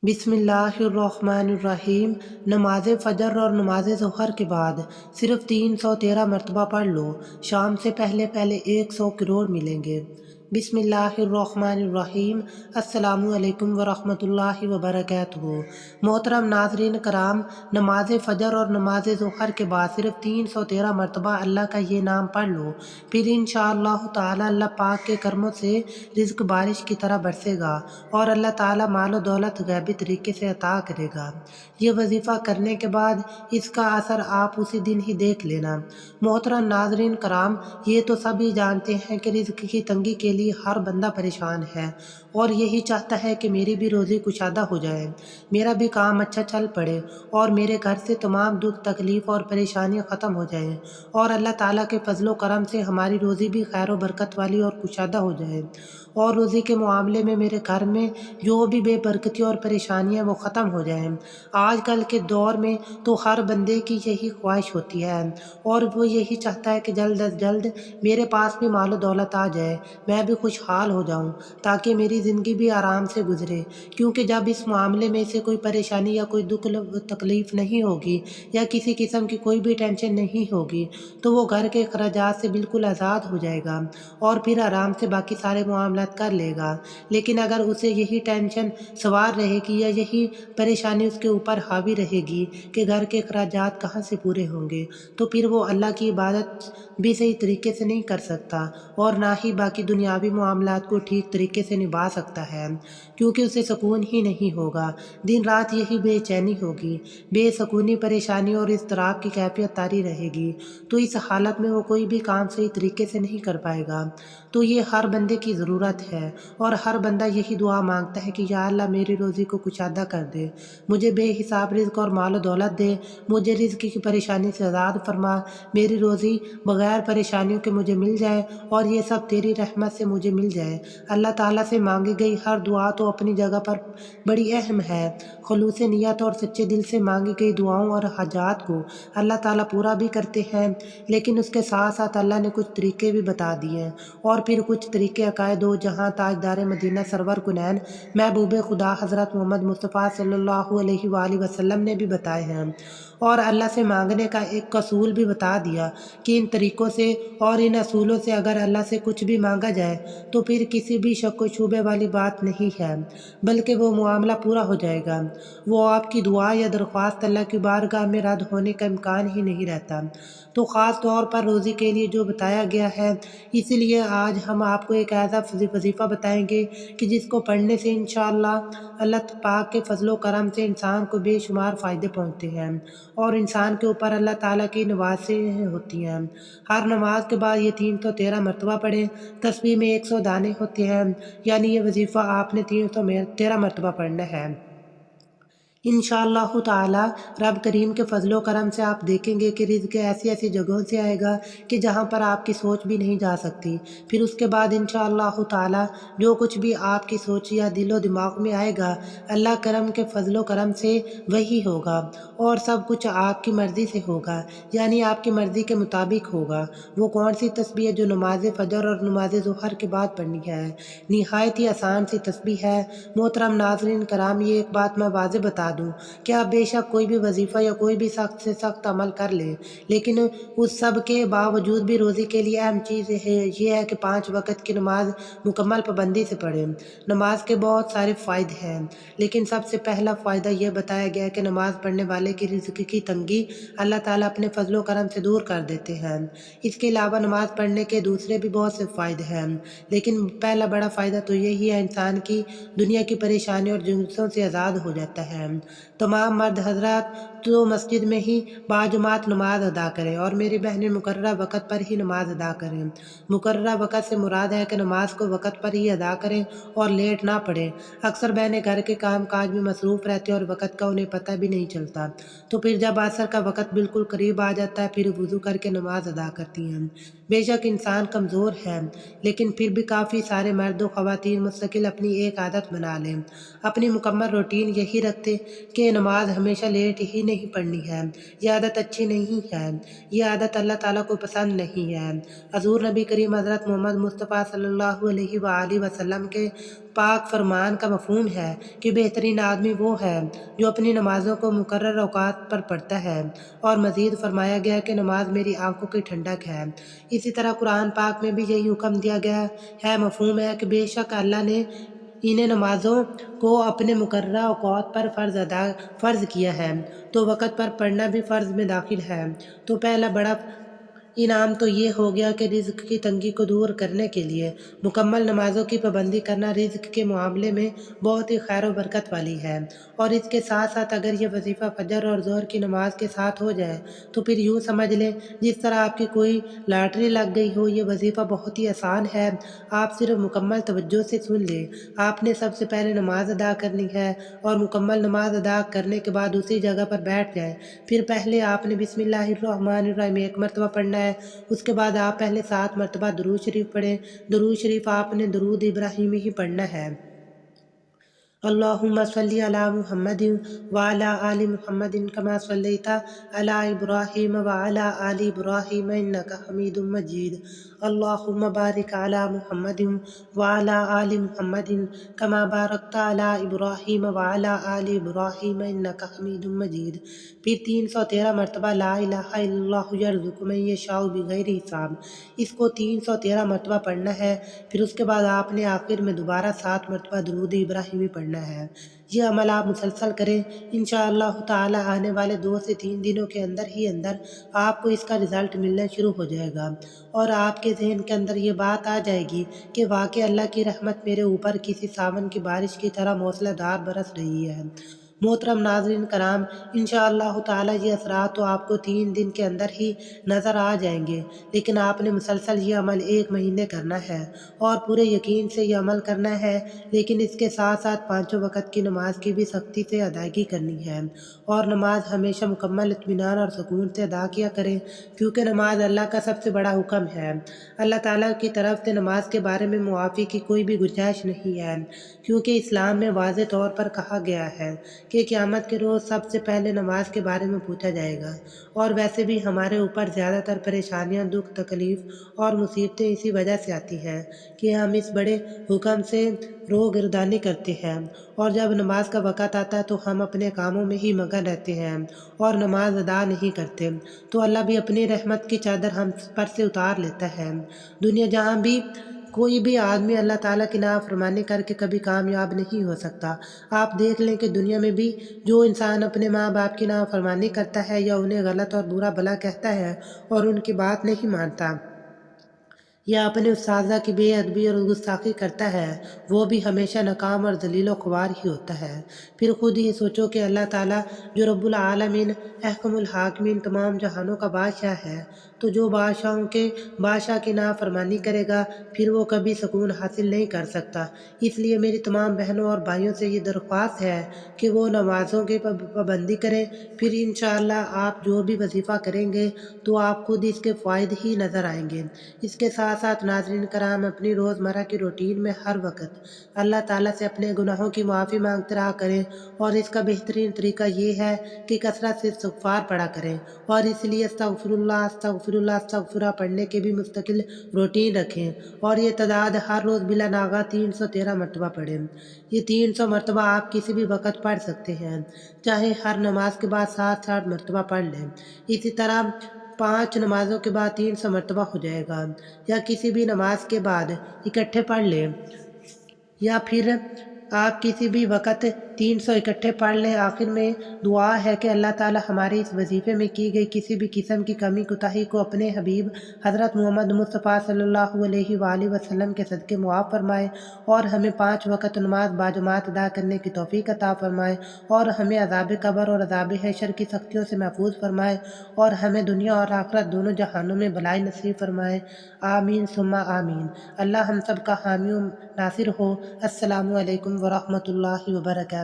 बिस्मिल्लाहिर्रहमानिर्रहीम। नमाज फ़जर और नमाज ज़ोहर के बाद सिर्फ 313 मरतबा पढ़ लो, शाम से पहले पहले 100 करोड़ मिलेंगे। बिस्मिल्लाहिर्रहमानिर्रहीम। अस्सलामु अलैकुम वरहमतुल्लाहि वबरकातुहू। मोहतरम नाज़रीन कराम, नमाज फ़जर और नमाज ज़ोहर के बाद सिर्फ 313 मरतबा अल्लाह का ये नाम पढ़ लो, फिर इंशाअल्लाह ताला अल्लाह पाक के करमों से रिज़्क बारिश की तरह बरसेगा और अल्लाह ताला माल और दौलत गैबी तरीके से अता करेगा। ये वजीफ़ा करने के बाद इसका असर आप उसी दिन ही देख लेना। मोहतरम नाज़रीन कराम, ये तो सभी जानते हैं कि रिज़्क की तंगी के लिए हर बंदा परेशान है और यही चाहता है कि मेरी भी रोज़ी कुशादा हो जाए, मेरा भी काम अच्छा चल पड़े और मेरे घर से तमाम दुख तकलीफ़ और परेशानियाँ ख़त्म हो जाएँ और अल्लाह ताला के फजलो करम से हमारी रोज़ी भी खैर व बरकत वाली और कुशादा हो जाए और रोज़ी के मामले में मेरे घर में जो भी बेबरकती और परेशानियाँ वो ख़त्म हो जाएँ। आजकल के दौर में तो हर बंदे की यही ख्वाहिश होती है और वो यही चाहता है कि जल्द अज जल्द मेरे पास भी मालो दौलत आ जाए, मैं भी खुशहाल हो जाऊं, ताकि मेरी ज़िंदगी भी आराम से गुजरे। क्योंकि जब इस मामले में से कोई परेशानी या कोई दुख तकलीफ़ नहीं होगी या किसी किस्म की कोई भी टेंशन नहीं होगी, तो वो घर के अखराजात से बिल्कुल आज़ाद हो जाएगा और फिर आराम से बाकी सारे मामलात कर लेगा। लेकिन अगर उसे यही टेंशन सवार रहेगी या यही परेशानी उसके ऊपर हावी रहेगी कि घर के अखराजात कहाँ से पूरे होंगे, तो फिर वो अल्लाह की इबादत भी सही तरीके से नहीं कर सकता और ना ही बाकी दुनियावी मामलात को ठीक तरीके से निभा सकता है, क्योंकि उसे सुकून ही नहीं होगा। दिन रात यही बेचैनी होगी, बेसुकूनी, परेशानी और इज़्तिराब की कैफियत तारी रहेगी। तो इस हालत में वो कोई भी काम सही तरीके से नहीं कर पाएगा। तो ये हर बंदे की ज़रूरत है और हर बंदा यही दुआ मांगता है कि या अल्लाह मेरी रोज़ी को कुशादा कर दे, मुझे बेहिसाब रिज़्क और माल दौलत दे, मुझे रिज़्क की परेशानी से आज़ाद फरमा, मेरी रोज़ी बग़ैर परेशानियों के मुझे मिल जाए और ये सब तेरी रहमत से मुझे मिल जाए। अल्लाह ताला से मांगी गई हर दुआ तो अपनी जगह पर बड़ी अहम है। खुलूस नियत और सच्चे दिल से मांगी गई दुआओं और हाजात को अल्लाह ताला पूरा भी करते हैं, लेकिन उसके साथ साथ अल्लाह ने कुछ तरीके भी बता दिए हैं और फिर कुछ तरीके अकायद दो जहाँ ताजदार मदीना सरवर कुनैन महबूब खुदा हज़रत मोहम्मद मुस्तफ़ा सल्लल्लाहु अलैहि वसल्लम ने भी बताए हैं और अल्लाह से मांगने का एक असूल भी बता दिया कि इन तरीक़ों से और इन असूलों से अगर अल्लाह से कुछ भी मांगा जाए तो फिर किसी भी शक व शुबे वाली बात नहीं है, बल्कि वो मामला पूरा हो जाएगा। वो आपकी दुआ या दरख्वास्त अल्लाह की बारगाह में रद्द होने का इम्कान ही नहीं रहता। तो ख़ास तौर पर रोज़ी के लिए जो बताया गया है, इसलिए आज हम आपको एक ऐसा वजीफ़ा बताएंगे कि जिसको पढ़ने से इंशाअल्लाह अल्लाह पाक के फजलो करम से इंसान को बेशुमार फ़ायदे पहुँचते हैं और इंसान के ऊपर अल्लाह ताला की नवाज़ें होती हैं। हर नमाज के बाद ये 313 मरतबा पढ़ें। तस्बीह में 100 दाने होते हैं, यानी ये वजीफ़ा आपने 313 मरतबा पढ़ना है। इंशाअल्लाह ताला रब करीम के फजलो करम से आप देखेंगे कि रिज़्क ऐसी ऐसी जगहों से आएगा कि जहाँ पर आपकी सोच भी नहीं जा सकती। फिर उसके बाद इंशाअल्लाह ताला जो कुछ भी आपकी सोच या दिलो दिमाग में आएगा, अल्लाह करम के फजलो करम से वही होगा और सब कुछ आपकी मर्ज़ी से होगा, यानी आपकी मर्ज़ी के मुताबिक होगा। वो कौन सी तस्बीह है जो नमाज फ़जर और नमाज ज़ोहर के बाद पढ़नी है? निहायत ही आसान सी तस्बीह है। मोहतरम नाज़रीन कराम, ये एक बात मैं वाज़े बता दूं कि आप बेशक कोई भी वजीफ़ा या कोई भी सख्त से सख्त अमल कर लें, लेकिन उस सब के बावजूद भी रोज़ी के लिए अहम चीज़ ये है कि 5 वक़्त की नमाज मुकम्मल पाबंदी से पढ़ें। नमाज के बहुत सारे फ़ायदे हैं, लेकिन सबसे पहला फ़ायदा यह बताया गया है कि नमाज पढ़ने वाले की रिज़्क की तंगी अल्लाह ताला अपने फजलो करम से दूर कर देते हैं। इसके अलावा नमाज पढ़ने के दूसरे भी बहुत से फ़ायदे हैं, लेकिन पहला बड़ा फ़ायदा तो यही है, इंसान की दुनिया की परेशानी और जुल्फ़ों से आज़ाद हो जाता है। तमाम मर्द हज़रात तो मस्जिद में ही बाजमात नमाज अदा करें और मेरी बहनें मुकर्ररा वक़्त पर ही नमाज अदा करें। मुकर्ररा वक़्त से मुराद है कि नमाज को वक़्त पर ही अदा करें और लेट ना पढ़ें। अक्सर बहनें घर के काम काज में मसरूफ़ रहती हैं और वक़्त का उन्हें पता भी नहीं चलता, तो फिर जब असर का वक़्त बिल्कुल करीब आ जाता है फिर वज़ू करके नमाज अदा करती हैं। बेशक इंसान कमज़ोर है, लेकिन फिर भी काफ़ी सारे मर्द व ख़वातीन मुस्तकिल अपनी एक आदत बना लें, अपनी मुकम्मल रूटीन यही रखते کہ نماز ہمیشہ لیٹ ہی نہیں پڑھنی ہے، یہ عادت اچھی نہیں ہے، یہ عادت اللہ تعالیٰ کو پسند نہیں ہے۔ حضور نبی کریم حضرت محمد مصطفیٰ صلی اللہ علیہ وآلہ وسلم کے پاک فرمان کا مفہوم ہے کہ بہترین آدمی وہ ہے جو اپنی نمازوں کو مقرر اوقات پر پڑھتا ہے، اور مزید فرمایا گیا کہ نماز میری آنکھوں کی ٹھنڈک ہے۔ اسی طرح قرآن پاک میں بھی یہی حکم دیا گیا ہے۔ مفہوم ہے کہ بے شک اللہ نے انہیں نمازوں کو اپنے مقررہ اوقات پر فرض کیا ہے، تو وقت پر پڑھنا بھی فرض میں داخل ہے۔ تو پہلا بڑا انعام تو یہ ہو گیا کہ رزق کی تنگی کو دور کرنے کے لیے مکمل نمازوں کی پابندی کرنا رزق کے معاملے میں بہت ہی خیر و برکت والی ہے۔ اور اس کے ساتھ ساتھ اگر یہ وظیفہ فجر اور ظہر کی نماز کے ساتھ ہو جائے تو پھر یوں سمجھ لیں جس طرح آپ کی کوئی لاٹری لگ گئی ہو۔ یہ وظیفہ بہت ہی آسان ہے، آپ صرف مکمل توجہ سے سن لیں۔ آپ نے سب سے پہلے نماز ادا کرنی ہے اور مکمل نماز ادا کرنے کے بعد اسی جگہ پر بیٹھ جائیں۔ پھر پہلے آپ نے بسم اللہ الرحمن الرحیم 1 مرتبہ پڑھنا ہے، اس کے بعد آپ پہلے 7 مرتبہ درود شریف پڑھیں۔ درود شریف آپ نے درود ابراہیمی ہی پڑھنا ہے۔ اللہم صلی علی محمد وعلی آل محمد کما صلیت علی ابراہیم وعلی آل ابراہیم انک حمید مجید۔ اللہم بارک علی محمد وعلی آل محمد کما بارکت علی ابراہیم وعلی آل ابراہیم انک حمید مجید۔ پھر 313 مرتبہ لا الہ الا اللہ یرزق من یشاء بغیر حساب، اس کو 313 مرتبہ پڑھنا ہے۔ پھر اس کے بعد آپ نے آخر میں دوبارہ 7 مرتبہ درود ابراہیمی پڑھنا ہے۔ یہ عمل آپ مسلسل کریں، انشاءاللہ تعالی آنے والے 2 سے 3 دنوں کے اندر ہی آپ کو اس کا رزلٹ ملنا شروع ہو جائے گا، اور آپ کے ذہن کے اندر یہ بات آ جائے گی کہ واقعی اللہ کی رحمت میرے اوپر کسی ساون کی بارش کی طرح موسلا دھار برس رہی ہے۔ محترم ناظرین کرام، انشاءاللہ تعالی یہ اثرات تو آپ کو 3 دن کے اندر ہی نظر آ جائیں گے، لیکن آپ نے مسلسل یہ عمل 1 مہینے کرنا ہے اور پورے یقین سے یہ عمل کرنا ہے۔ لیکن اس کے ساتھ ساتھ 5 وقت کی نماز کی بھی سختی سے ادائیگی کرنی ہے، اور نماز ہمیشہ مکمل اطمینان اور سکون سے ادا کیا کریں، کیونکہ نماز اللہ کا سب سے بڑا حکم ہے۔ اللہ تعالیٰ کی طرف سے نماز کے بارے میں معافی کی کوئی بھی گنجائش نہیں ہے، کیونکہ اسلام میں واضح طور پر کہا گیا ہے کہ قیامت کے روز سب سے پہلے نماز کے بارے میں پوچھا جائے گا۔ اور ویسے بھی ہمارے اوپر زیادہ تر پریشانیاں، دکھ، تکلیف اور مصیبتیں اسی وجہ سے آتی ہیں کہ ہم اس بڑے حکم سے روگردانی کرتے ہیں، اور جب نماز کا وقت آتا ہے تو ہم اپنے کاموں میں ہی مگن رہتے ہیں اور نماز ادا نہیں کرتے، تو اللہ بھی اپنی رحمت کی چادر ہم پر سے اتار لیتا ہے۔ دنیا جہاں بھی کوئی بھی آدمی اللہ تعالیٰ کی نافرمانی کر کے کبھی کامیاب نہیں ہو سکتا۔ آپ دیکھ لیں کہ دنیا میں بھی جو انسان اپنے ماں باپ کی نافرمانی کرتا ہے یا انہیں غلط اور برا بھلا کہتا ہے اور ان کی بات نہیں مانتا، یا اپنے اساتذہ کی بے ادبی اور گستاخی کرتا ہے، وہ بھی ہمیشہ ناکام اور ذلیل و خوار ہی ہوتا ہے۔ پھر خود ہی سوچو کہ اللہ تعالیٰ جو رب العالمین، احکم الحاکمین، تمام جہانوں کا بادشاہ ہے، تو جو بادشاہوں کے بادشاہ کی نافرمانی کرے گا پھر وہ کبھی سکون حاصل نہیں کر سکتا۔ اس لیے میری تمام بہنوں اور بھائیوں سے یہ درخواست ہے کہ وہ نمازوں کی پابندی کریں، پھر انشاءاللہ آپ جو بھی وظیفہ کریں گے تو آپ خود اس کے فوائد ہی نظر آئیں گے۔ اس کے ساتھ ساتھ ناظرین کرام، اپنی روزمرہ کی روٹین میں ہر وقت اللہ تعالیٰ سے اپنے گناہوں کی معافی مانگتے رہا کریں، اور اس کا بہترین طریقہ یہ ہے کہ کثرت سے استغفار پڑھا کریں، اور اس لیے استغفر اللہ استغفر اللہ استغفرہ پڑھنے کے بھی مستقل روٹین رکھیں، اور یہ تعداد ہر روز بلا ناغہ 313 مرتبہ پڑھیں۔ یہ 300 مرتبہ آپ کسی بھی وقت پڑھ سکتے ہیں، چاہے ہر نماز کے بعد 7 مرتبہ پڑھ لیں۔ اسی طرح 5 نمازوں کے بعد 300 مرتبہ ہو جائے گا، یا کسی بھی نماز کے بعد اکٹھے پڑھ لیں، یا پھر آپ کسی بھی وقت 300 اکٹھے پڑھ لیں۔ آخر میں دعا ہے کہ اللہ تعالی ہمارے اس وظیفے میں کی گئی کسی بھی قسم کی کمی کوتاہی کو اپنے حبیب حضرت محمد مصطفیٰ صلی اللہ علیہ وآلہ وسلم کے صدقے معاف فرمائے، اور ہمیں 5 وقت نماز باجماعت ادا کرنے کی توفیق عطا فرمائے، اور ہمیں عذاب قبر اور عذاب حشر کی سختیوں سے محفوظ فرمائے، اور ہمیں دنیا اور آخرت دونوں جہانوں میں بھلائی نصیب فرمائے۔ آمین ثم آمین۔ اللہ ہم سب کا حامی و ناصر ہو۔ السلام علیکم ورحمۃ اللہ وبرکاتہ۔